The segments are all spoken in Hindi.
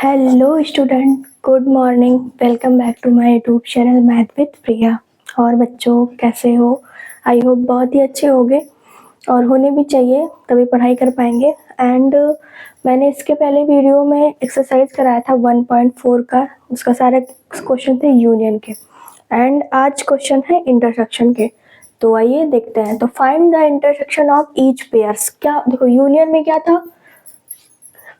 Hello student, good morning. Welcome back to my YouTube channel math with Priya. और बच्चों कैसे हो? आई होप बहुत ही अच्छे होंगे और होने भी चाहिए, तभी पढ़ाई कर पाएंगे। एंड मैंने इसके पहले वीडियो में एक्सरसाइज कराया था 1.4 का, उसका सारे क्वेश्चन थे यूनियन के। एंड आज क्वेश्चन है इंटरसेक्शन के। तो आइए देखते हैं। तो find the intersection of each pairs. क्या देखो, यूनियन में क्या था?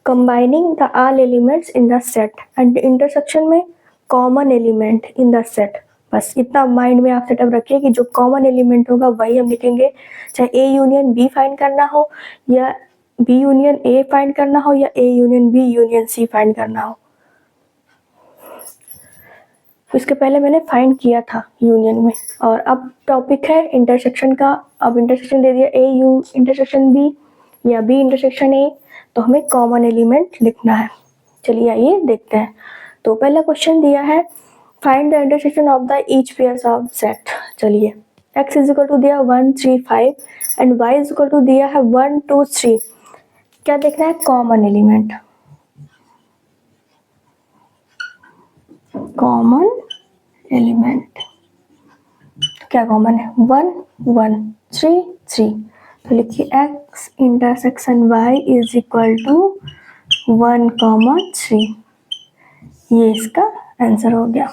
combining the all elements in the set and intersection में common element in the set। बस इतना माइंड में आप सेटअप रखिए कि जो कॉमन एलिमेंट होगा वही हम लिखेंगे, चाहे ए यूनियन बी फाइंड करना हो या बी यूनियन ए फाइंड करना हो या A union B union C find करना हो। इसके पहले मैंने फाइंड किया था यूनियन में, और अब टॉपिक है इंटरसेक्शन का। अब इंटरसेक्शन दे दिया ए यू इंटरसेक्शन बी या बी इंटरसेक्शन ए, तो हमें कॉमन एलिमेंट लिखना है। चलिए आइए देखते हैं। तो पहला क्वेश्चन दिया है find the intersection of the each pairs of set. चलिए x इज इक्वल टू दिया 1 3 5 and y is equal to दिया है 1 2 3। क्या देखना है? Common element. कॉमन एलिमेंट क्या कॉमन है? 1 1 3 3। तो लिखिए x intersection y is equal to 1 3। ये इसका आंसर हो गया।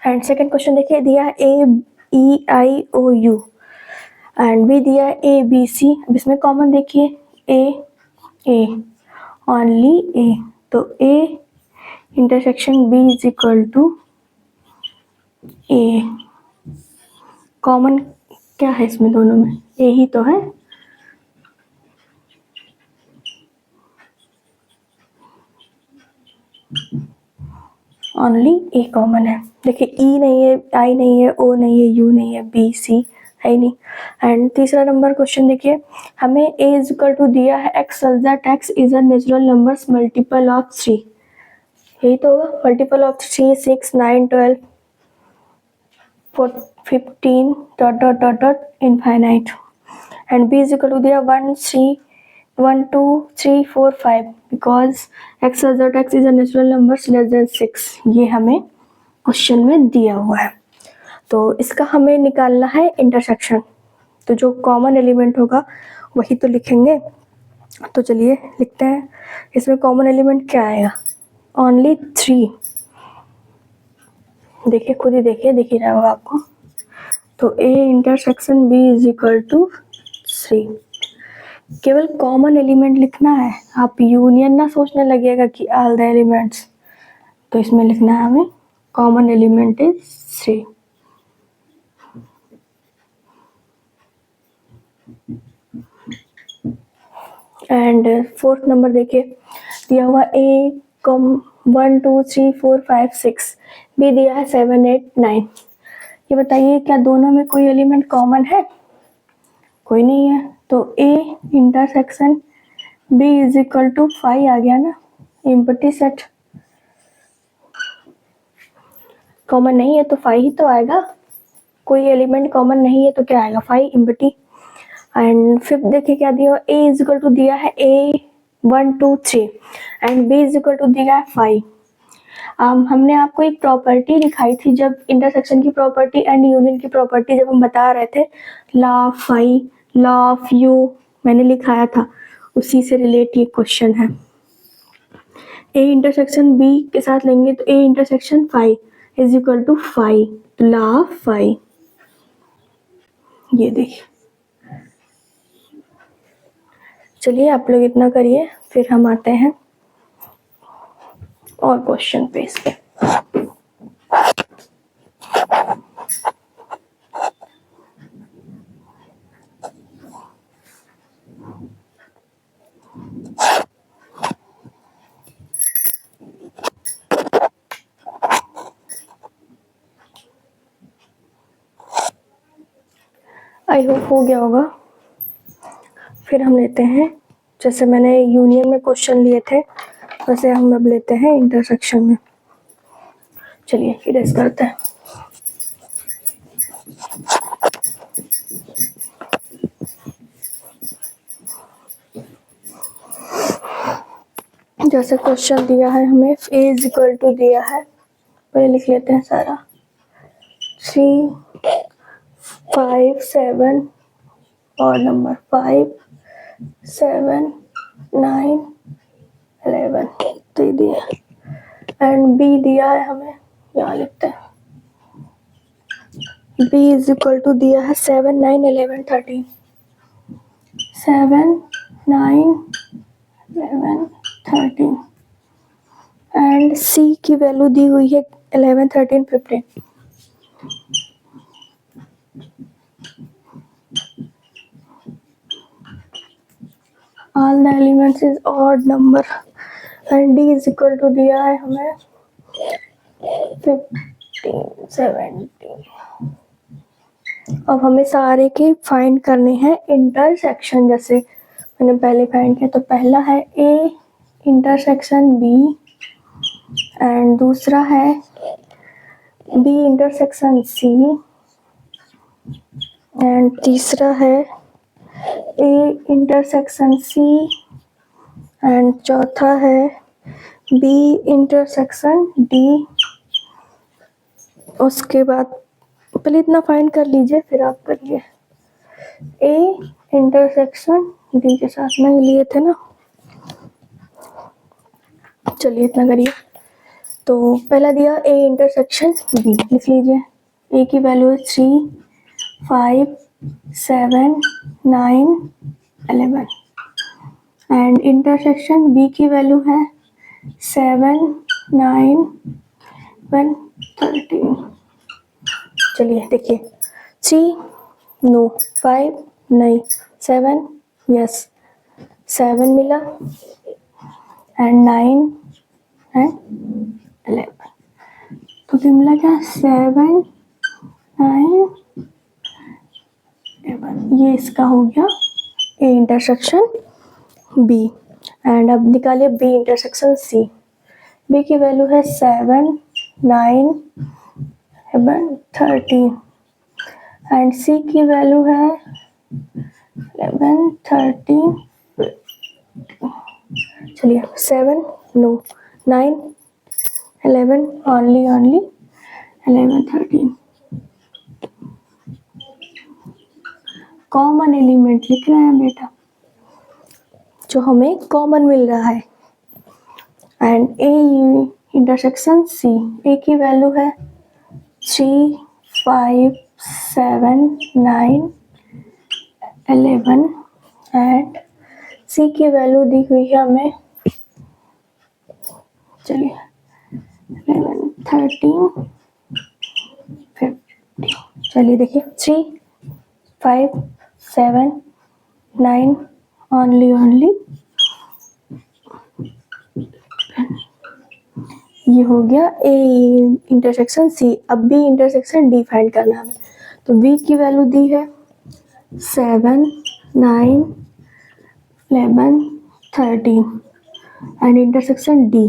एंड सेकंड क्वेश्चन देखिए, दिया है ए ई आई ओ यू एंड बी दिया है ए बी सी। अब इसमें कॉमन देखिए ए ओनली ए, तो A intersection B is equal to A. Common क्या है इसमें? दोनों में ए ही तो है। ओनली ए कॉमन है। देखिए ई नहीं है, आई नहीं है, ओ नहीं है, यू नहीं है, बी सी है ही नहीं। एंड तीसरा नंबर क्वेश्चन देखिए, हमें ए इज इक्वल टू दिया है x such that x is a natural numbers multiple of 3। यही तो होगा, multiple of 3 6 9 12 15 dot dot dot dot infinite. And B is equal to दिया 1 2 3 4 5 because x such that x is a natural numbers less than 6। ये हमें क्वेश्चन में दिया हुआ है। तो इसका हमें निकालना है इंटरसेक्शन। तो जो कॉमन एलिमेंट होगा वही तो लिखेंगे। तो चलिए लिखते हैं। इसमें कॉमन एलिमेंट क्या आएगा? ओनली 3। देखिए, खुद ही देखिए, दिख ही रहा होगा आपको। तो A intersection B is equal to 3। केवल कॉमन एलिमेंट लिखना है, आप यूनियन ना सोचने लगिएगा कि ऑल द एलिमेंट्स। तो इसमें लिखना है हमें common element is 3। And fourth number देखिए, दिया हुआ ए कॉम 1 2 3 4 5 6, बी दिया है 7 8 9। ये बताइए क्या दोनों में कोई एलिमेंट कॉमन है? कोई नहीं है। तो A intersection B is equal to 5 आ गया ना, एम्प्टी सेट। कॉमन नहीं है तो 5 ही तो आएगा। कोई एलिमेंट कॉमन नहीं है तो क्या आएगा? 5 एम्प्टी। एंड फिफ्थ देखिए क्या दिया, ए इज इक्वल टू दिया है A 1 2 3 and B is equal to दिया है 5। हमने आपको एक प्रॉपर्टी दिखाई थी जब इंटरसेक्शन की प्रॉपर्टी एंड यूनियन की प्रॉपर्टी जब हम बता रहे थे, law of phi, law of U मैंने लिखाया था, उसी से रिलेट ये क्वेश्चन है। ए इंटरसेक्शन बी के साथ लेंगे तो A intersection phi is equal to 5, law of phi. ये देखिए। चलिए आप लोग इतना करिए, फिर हम आते हैं और क्वेश्चन पे इस पे। आई होप हो गया होगा। फिर हम लेते हैं, जैसे मैंने यूनियन में क्वेश्चन लिए थे वैसे हम अब लेते हैं इंटरसेक्शन में। चलिए इरेज करते हैं। जैसे क्वेश्चन दिया है हमें, a इज इक्वल टू दिया है, पहले लिख लेते हैं सारा। 3, 5, 7 और नंबर 5, 7, 9, 11 तो ये दिया। एंड b दिया है हमें, यहाँ लिखते हैं। b इज इक्वल टू दिया है 7, 9, 11, 13। 7, 9, 11, 13 एंड c की वैल्यू दी हुई है 11, 13, 15। All the elements is odd number and d is equal to दिया है हमें 15, 17। अब हमें सारे के फाइंड करने हैं इंटरसेक्शन, जैसे मैंने पहले फाइंड किया। तो पहला है a इंटरसेक्शन b एंड दूसरा है b इंटरसेक्शन c एंड तीसरा है a इंटरसेक्शन c एंड चौथा है b इंटरसेक्शन d। उसके बाद पहले इतना फाइंड कर लीजिए, फिर आप करिए। a इंटरसेक्शन d के साथ में लिए थे ना, चलिए इतना करिए। तो पहला दिया a इंटरसेक्शन b, लिख लीजिए। a की वैल्यू है 3, 5, 7, 9, 11 एंड इंटरसेक्शन b की वैल्यू है 7, 9, 1, 13। चलिए देखिए, 3 नो, 5 नहीं, 7 यस, 7 मिला एंड 9 एंड 11। तो क्या मिला, क्या 7, 9, 11। ये इसका हो गया a इंटरसेक्शन b। एंड अब निकालिए b इंटरसेक्शन c। b की वैल्यू है 7, 9, 11, 13 एंड c की वैल्यू है 11, 13। चलिए 7 नो, 9, 11 ओनली 11, 13। कॉमन एलिमेंट लिख रहे हैं बेटा, जो हमें कॉमन मिल रहा है। And a intersection c, a की वैल्यू है 3, 5, 7, 9, 11 एंड c की वैल्यू दी हुई है हमें, चलिए 11, 13, 15। चलिए देखिए 3, 5, 7, 9 ओनली ये हो गया a इंटरसेक्शन c। अब b इंटरसेक्शन d फाइंड करना है। तो b की वैल्यू दी है 7, 9, 11, 13 एंड इंटरसेक्शन d।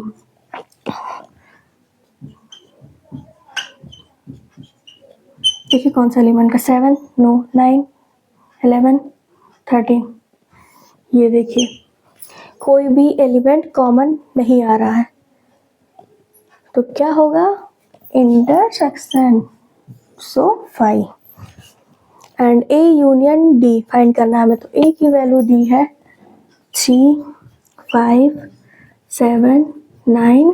देखिए कौन सा एलिमेंट का, 7 नो, 9, 11, 13। ये देखिए कोई भी एलिमेंट कॉमन नहीं आ रहा है, तो क्या होगा, intersection. So 5 and a union d find करना है हमें। तो a की वैल्यू दी है 3, 5, 7, 9,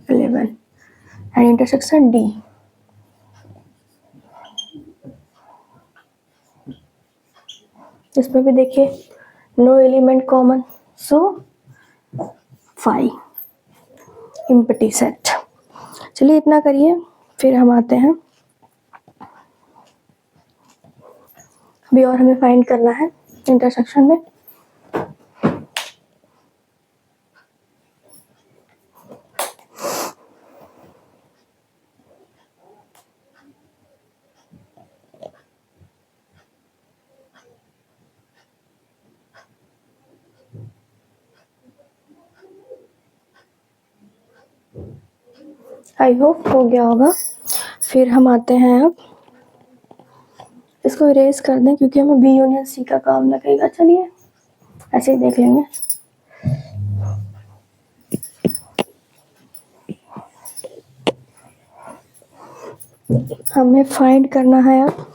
11 एंड इंटरसेक्शन d। इसमें भी देखिए नो एलिमेंट कॉमन, सो 5 एम्प्टी सेट। चलिए इतना करिए, फिर हम आते हैं। अभी और हमें फाइंड करना है इंटरसेक्शन में। आई होप हो गया होगा। फिर हम आते हैं, अब इसको इरेज कर दें क्योंकि हमें बी यूनियन सी का काम लगेगा। चलिए ऐसे ही देख लेंगे। हमें फाइंड करना है अब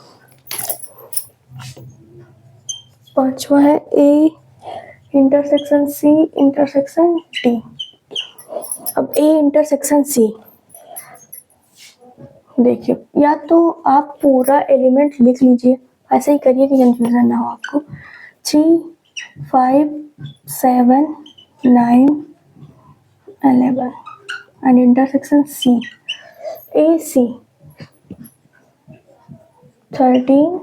पांचवा है A intersection C intersection D. अब ए इंटरसेक्शन सी देखिए, या तो आप पूरा एलिमेंट लिख लीजिए, ऐसे ही करिए कि कंफ्यूजन ना हो आपको। 3, 5, 7, 9, 11 and intersection C, AC 13,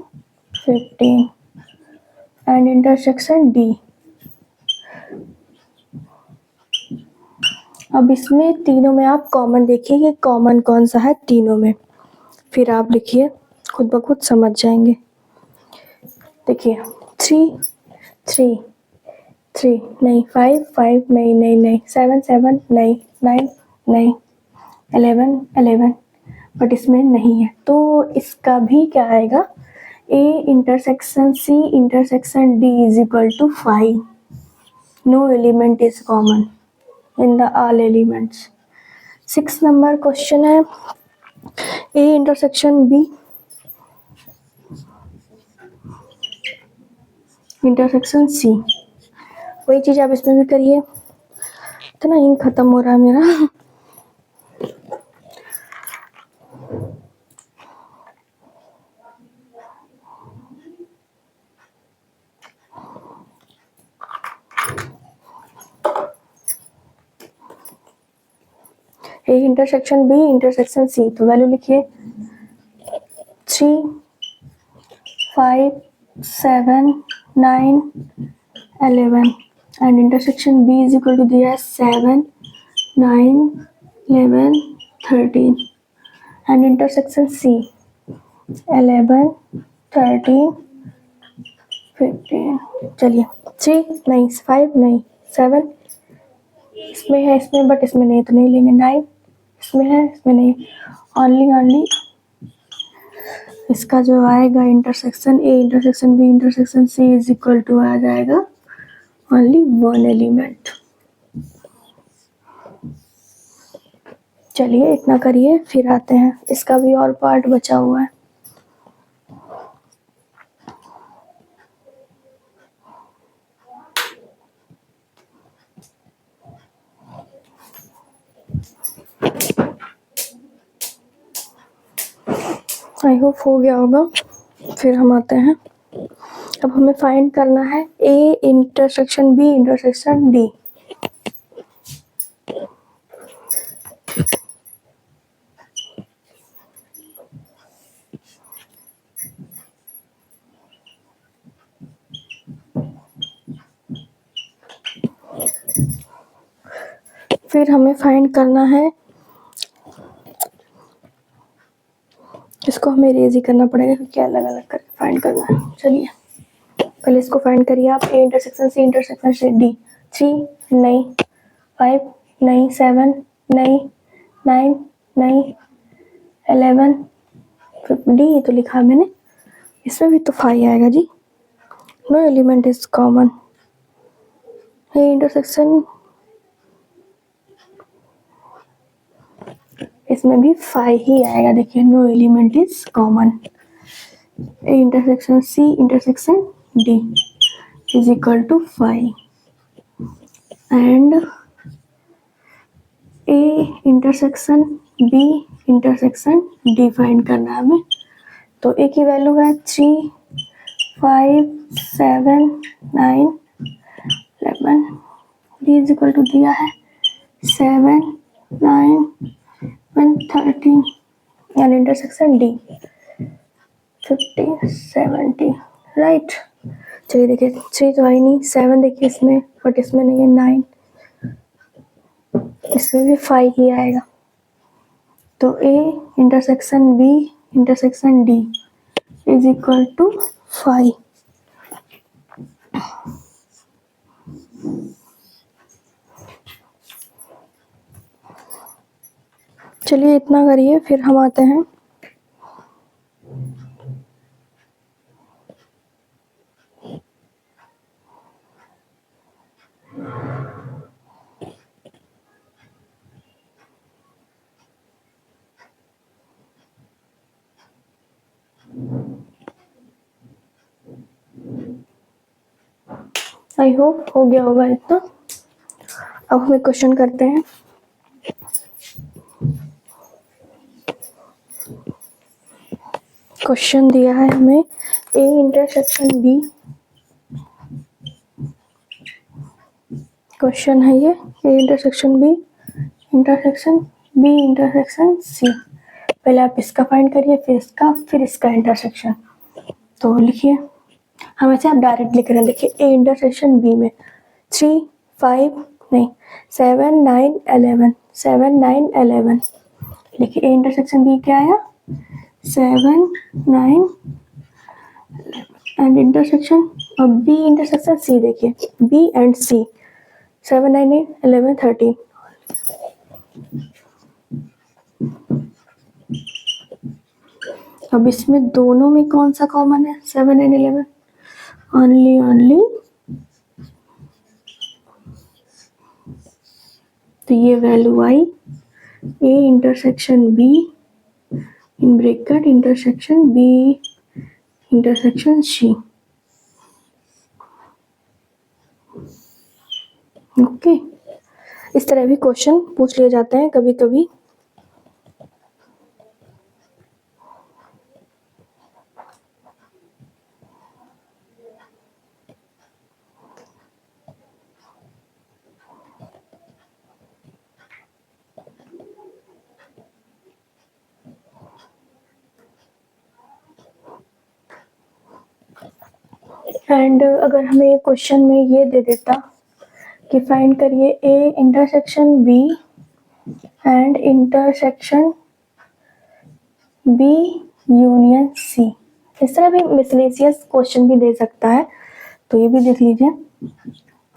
15 and intersection D। अब इसमें तीनों में आप कॉमन देखिए कि कॉमन कौन सा है तीनों में, फिर आप लिखिए, खुद ब खुद समझ जाएंगे। देखिए 3, 3, 3 नहीं, 5, 5 नहीं नहीं नहीं, 7, 7 नहीं, 9 नहीं, 11, 11 बट इसमें नहीं है, तो इसका भी क्या आएगा, A intersection C intersection D is equal to 5। No element is common in the all elements. 6 number question है A intersection B intersection C. वही चीज आप इसमें भी करिए। इतना इंक खत्म हो रहा है मेरा। A intersection B intersection C, तो वैल्यू लिखिए 3, 5, 7, 9, 11 and intersection B is equal to दिया है 7, 9, 11, 13 एंड इंटरसेक्शन सी 11, 13, 15। चलिए 3 नहीं, 5 नहीं, 7 इसमें है, इसमें बट इसमें नहीं, तो नहीं लेंगे। 9 इसमें है, इसमें नहीं, ओनली इसका जो आएगा intersection A intersection B intersection C is equal to आ जाएगा ओनली वन एलिमेंट। चलिए इतना करिए, फिर आते हैं, इसका भी और पार्ट बचा हुआ है। आई होप हो गया होगा। फिर हम आते हैं, अब हमें फाइंड करना है A intersection B intersection D. फिर हमें फाइंड करना है, इसको हमें इरेज ही करना पड़ेगा क्योंकि अलग अलग करके फाइंड करना है। चलिए पहले इसको फाइंड करिए आप, A intersection C intersection D. 3 नहीं, 5 नहीं, 7 नहीं, 9 नहीं, 11 डी तो लिखा मैंने, इसमें भी तो 5 आएगा जी। No element is common. A intersection इसमें भी 5 ही आएगा। देखिए no element is common. A intersection C intersection D is equal to 5 and A intersection B intersection D find करना है हमें। तो ए की वैल्यू है 3, 5, 7, 9, 11। डी इज इक्वल टू दिया है 7, 9, 13 एंड इंटरसेक्शन डी 50, 70 राइट। चलिए देखिए 3 तो आई नहीं, 7 देखिए इसमें बट इसमें नहीं है, 9 इसमें भी 5 ही आएगा। तो A intersection B intersection D is equal to 5। चलिए इतना करिए, फिर हम आते हैं आई होप हो गया होगा इतना। अब हम एक क्वेश्चन करते हैं। क्वेश्चन दिया है हमें ए इंटरसेक्शन बी। क्वेश्चन है ये A intersection B intersection C. पहले आप इसका फाइंड करिए, फिर इसका, फिर इसका इंटरसेक्शन। तो लिखिए, हम ऐसे आप डायरेक्ट लिख रहे हैं। देखिए ए इंटरसेक्शन बी में 3 5 नहीं 7 9 11 7 9 11। देखिए ए इंटरसेक्शन बी क्या आया 7 9 एंड इंटरसेक्शन। अब बी इंटरसेक्शन सी देखिए बी एंड सी 7 9 8 11 13। अब इसमें दोनों में कौन सा कॉमन है 7 एंड 11? ओनली तो ये वैल्यू आई A intersection B in bracket intersection B intersection C. Okay, इस तरह भी क्वेश्चन पूछ लिए जाते हैं कभी कभी। एंड अगर हमें क्वेश्चन में ये दे देता कि फाइंड करिए A intersection B and intersection B union C, इस तरह भी मिसलेनियस क्वेश्चन भी दे सकता है। तो ये भी देख लीजिए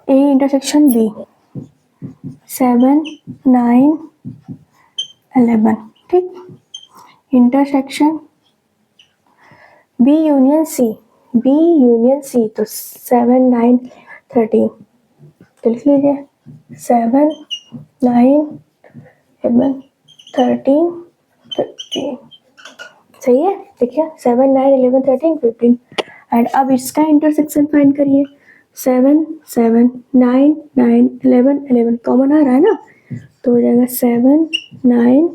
ए इंटरसेक्शन बी 7 9 11, ठीक। इंटरसेक्शन बी यूनियन सी तो 7 9 13। तो लिख लीजिए 7 9 11 13 15। सही है। देखिए 7 9 11 13 15। एंड अब इसका इंटरसेक्शन फाइंड करिए 7 7 9 9 11 11 कॉमन आ रहा है ना, तो हो जाएगा 7 9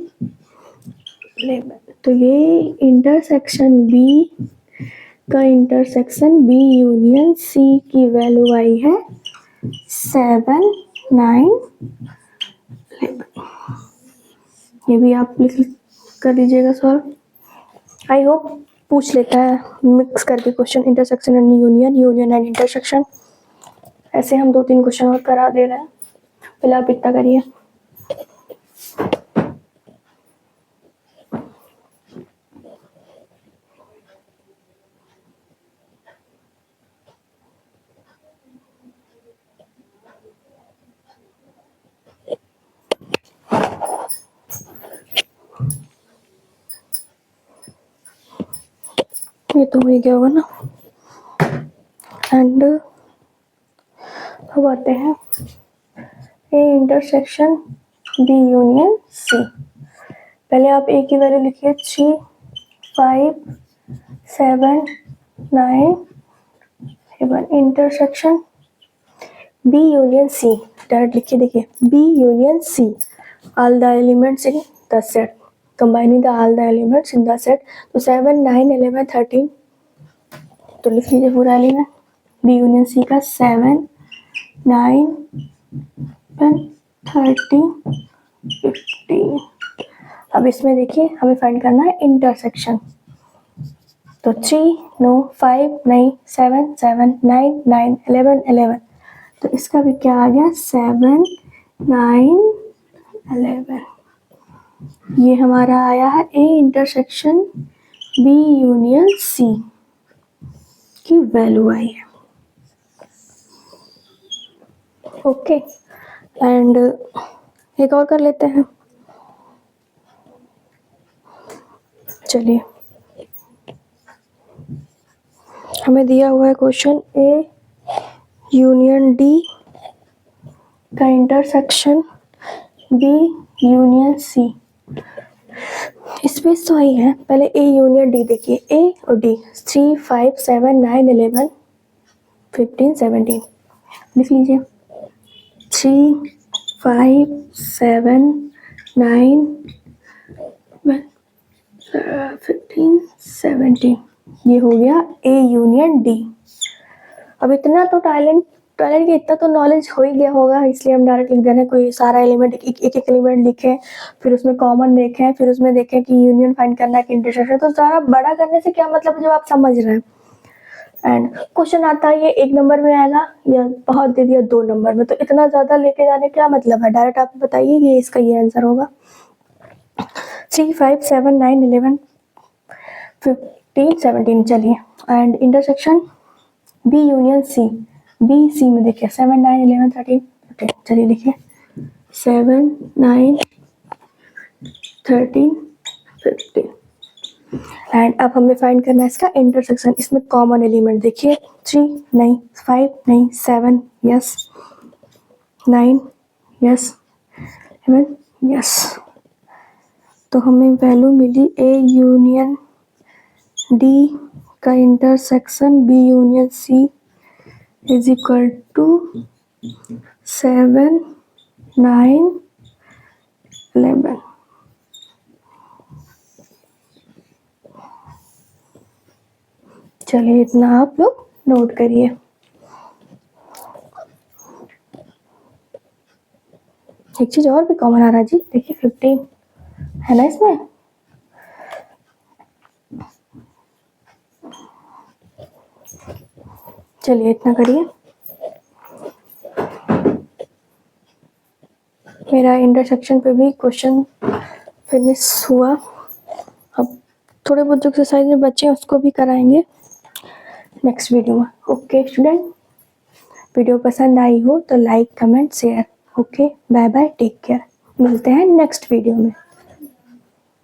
11। तो ये इंटरसेक्शन बी का इंटरसेक्शन बी यूनियन सी की वैल्यू आई है 7 9 11। ये भी आप लिख कर दीजिएगा सॉल्व। आई होप पूछ लेता है मिक्स करके question intersection and union and intersection. ऐसे हम 2-3 क्वेश्चन और करा दे रहे हैं। पहले आप इतना करिए। ये तो हो गया होगा ना। एंड अब आते हैं A intersection B union C. पहले आप ए की वैल्यू लिखिए 3 5 7 9 11। Intersection B union C direct लिखिए। देखिए B union C all the elements in the set, combining all the elements in the set। तो 7 9 11 13। तो लिख लीजिए पूरा एलिमेंट बी यूनियन सी का 7 9 13 15। अब इसमें देखिए हमें फाइंड करना है इंटरसेक्शन। तो 3 नो 5 नहीं 7 7 9 9 11 11। तो इसका भी क्या आ गया 7 9 11। ये हमारा आया है A intersection B union C की वैल्यू आई है। ओके, एंड एक और कर लेते हैं। चलिए, हमें दिया हुआ है क्वेश्चन ए यूनियन डी का intersection B union C. Space तो आई है। पहले ए यूनियन डी देखिए, ए और डी 3 5 7 9 11 15 17। लिख लीजिए 3, 5, 7, 9, 15, 17। ये हो गया A यूनियन D। अब इतना तो टैलेंट की इतना तो नॉलेज हो ही गया होगा, इसलिए हम डायरेक्ट लिख दे रहे हैं। कोई सारा एलिमेंट एक एलिमेंट लिखें, फिर उसमें कॉमन देखें, फिर उसमें देखें कि यूनियन फाइंड करना है कि इंटरसेक्शन। तो सारा बड़ा करने से क्या मतलब जब आप समझ रहे हैं। एंड क्वेश्चन आता है ये 1 नंबर में आएगा या बहुत दे दिया 2 नंबर में, तो इतना ज़्यादा लेके जाने क्या मतलब है। डायरेक्ट आप बताइए कि इसका ये आंसर होगा 3, 5, 7, 9, 11, 15, 17। चलिए and intersection B union C। B C में देखिए 7, 9, 11, 13, 15। चलिए लिखिए 7, 9, 13, 15। एंड अब हमें फाइंड करना है इसका इंटरसेक्शन। इसमें कॉमन एलिमेंट देखिए 3 नहीं, 5 नहीं, 7 यस, 9 यस, 11 यस। तो हमें वैल्यू मिली A यूनियन D का intersection B union C is equal to 7, 9, 11। चलिए इतना आप लोग नोट करिए। एक चीज और भी कॉमन आ रहा है जी, देखिए 15 है ना इसमें। चलिए इतना करिए। मेरा इंटरसेक्शन पे भी क्वेश्चन फिनिश हुआ। अब थोड़े बहुत जो एक्सरसाइज में बच्चे हैं उसको भी कराएंगे नेक्स्ट वीडियो में। ओके स्टूडेंट, वीडियो पसंद आई हो तो like, comment, share. Okay bye bye, take care. मिलते हैं नेक्स्ट वीडियो में।